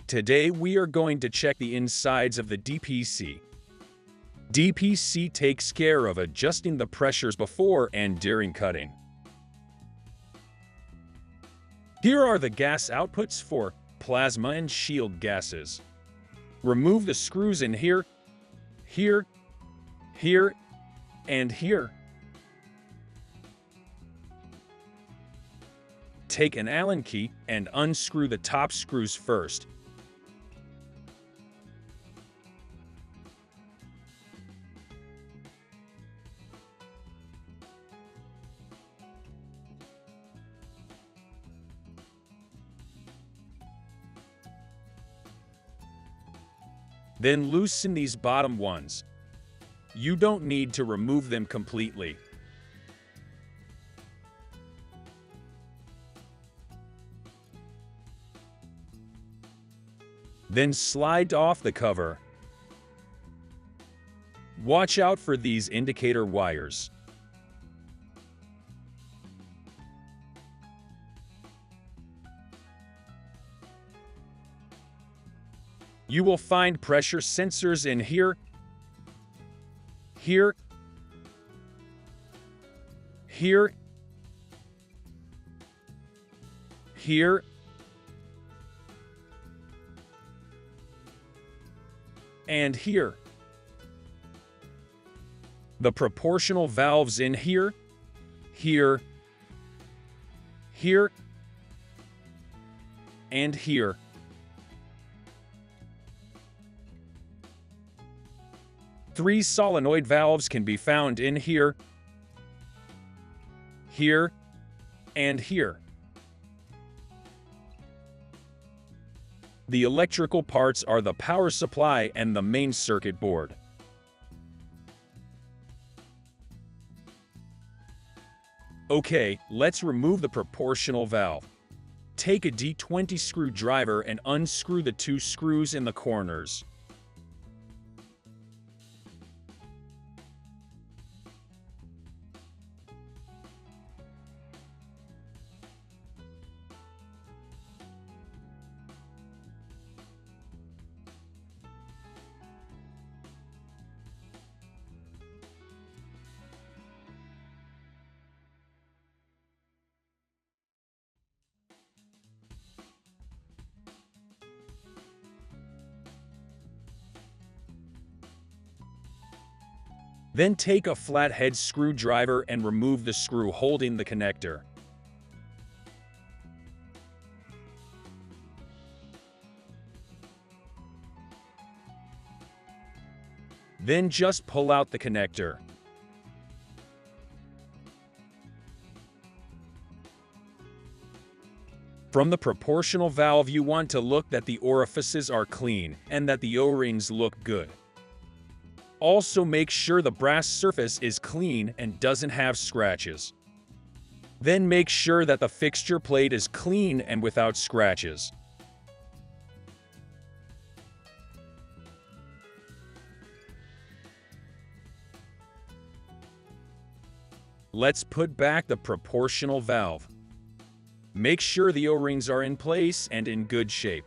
Today we are going to check the insides of the DPC. DPC takes care of adjusting the pressures before and during cutting. Here are the gas outputs for plasma and shield gases. Remove the screws in here, here, here, and here. Take an Allen key and unscrew the top screws first. Then loosen these bottom ones. You don't need to remove them completely. Then slide off the cover. Watch out for these indicator wires. You will find pressure sensors in here, here, here, here, and here. The proportional valves in here, here, here, and here. Three solenoid valves can be found in here, here, and here. The electrical parts are the power supply and the main circuit board. Okay, let's remove the proportional valve. Take a D20 screwdriver and unscrew the two screws in the corners. Then take a flathead screwdriver and remove the screw holding the connector. Then just pull out the connector. From the proportional valve, you want to look that the orifices are clean and that the O-rings look good. Also make sure the brass surface is clean and doesn't have scratches. Then make sure that the fixture plate is clean and without scratches. Let's put back the proportional valve. Make sure the O-rings are in place and in good shape.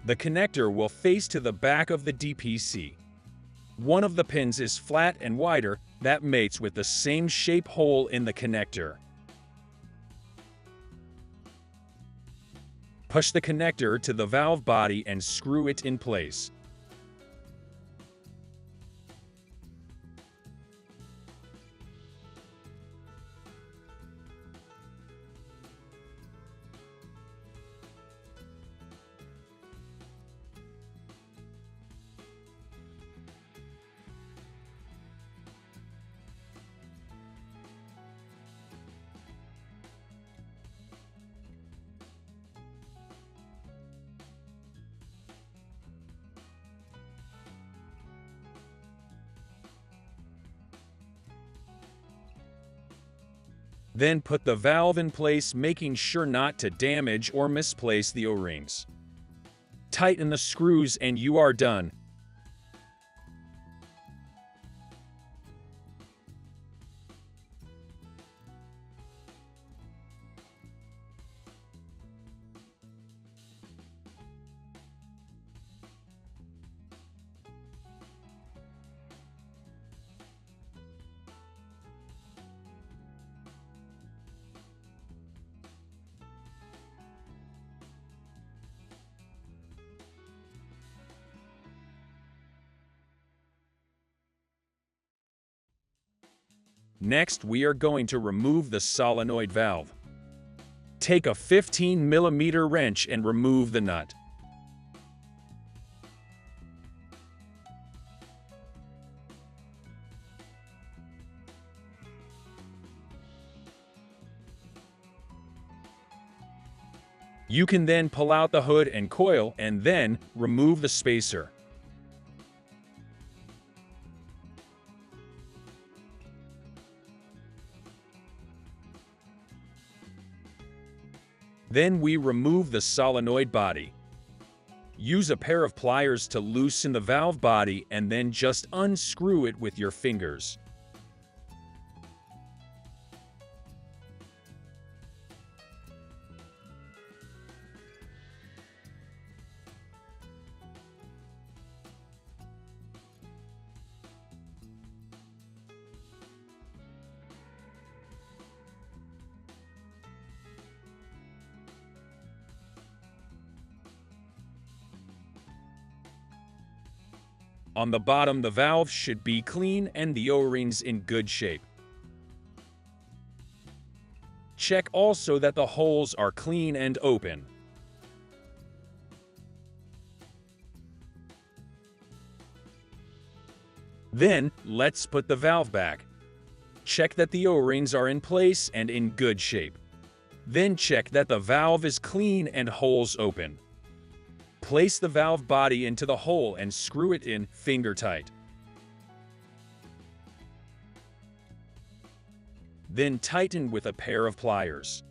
The connector will face to the back of the DPC. One of the pins is flat and wider, that mates with the same shape hole in the connector. Push the connector to the valve body and screw it in place. Then put the valve in place, making sure not to damage or misplace the O-rings. Tighten the screws and you are done. Next, we are going to remove the solenoid valve. Take a 15mm wrench and remove the nut. You can then pull out the hood and coil and then remove the spacer. Then we remove the solenoid body. Use a pair of pliers to loosen the valve body and then just unscrew it with your fingers. On the bottom, the valve should be clean and the O-rings in good shape. Check also that the holes are clean and open. Then, let's put the valve back. Check that the O-rings are in place and in good shape. Then check that the valve is clean and holes open. Place the valve body into the hole and screw it in finger tight. Then tighten with a pair of pliers.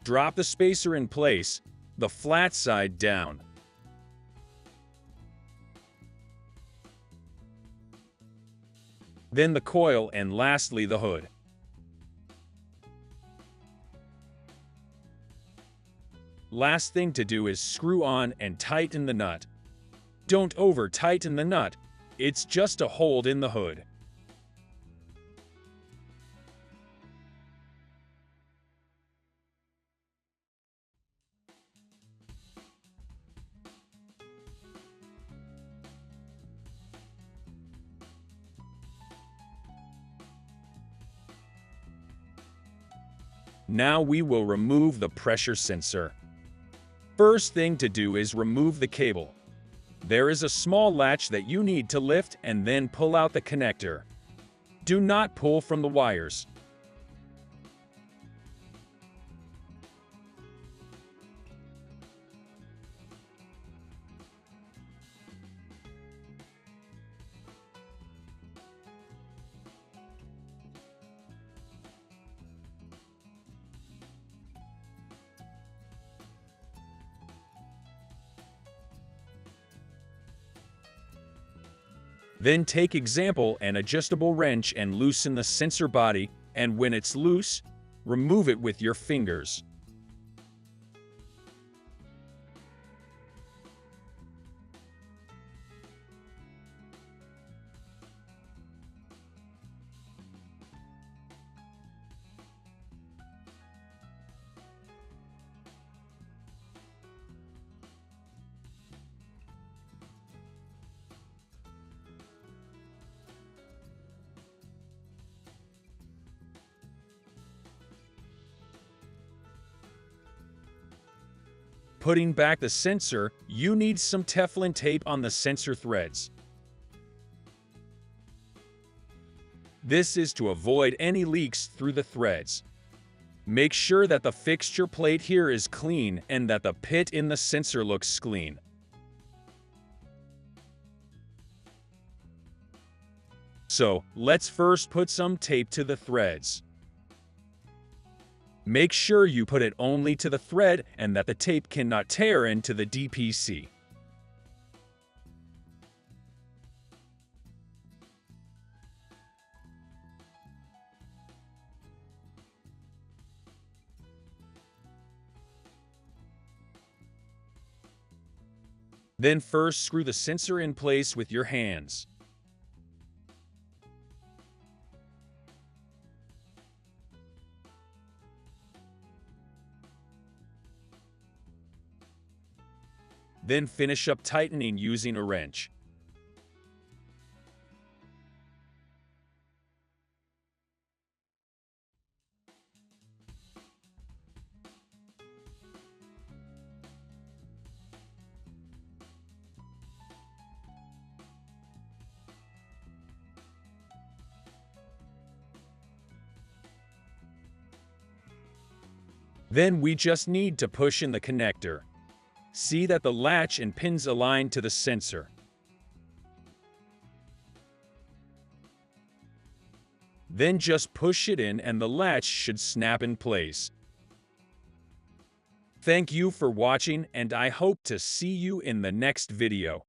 Drop the spacer in place, the flat side down. Then the coil and lastly the hood. Last thing to do is screw on and tighten the nut. Don't over-tighten the nut, it's just a hold in the hood. Now we will remove the pressure sensor. First thing to do is remove the cable. There is a small latch that you need to lift and then pull out the connector. Do not pull from the wires. Then take example an adjustable wrench and loosen the sensor body, and when it's loose, remove it with your fingers. Putting back the sensor, you need some Teflon tape on the sensor threads. This is to avoid any leaks through the threads. Make sure that the fixture plate here is clean and that the pit in the sensor looks clean. So, let's first put some tape to the threads. Make sure you put it only to the thread and that the tape cannot tear into the DPC. Then first screw the sensor in place with your hands. Then finish up tightening using a wrench. Then we just need to push in the connector. See that the latch and pins align to the sensor. Then just push it in and the latch should snap in place. Thank you for watching, and I hope to see you in the next video.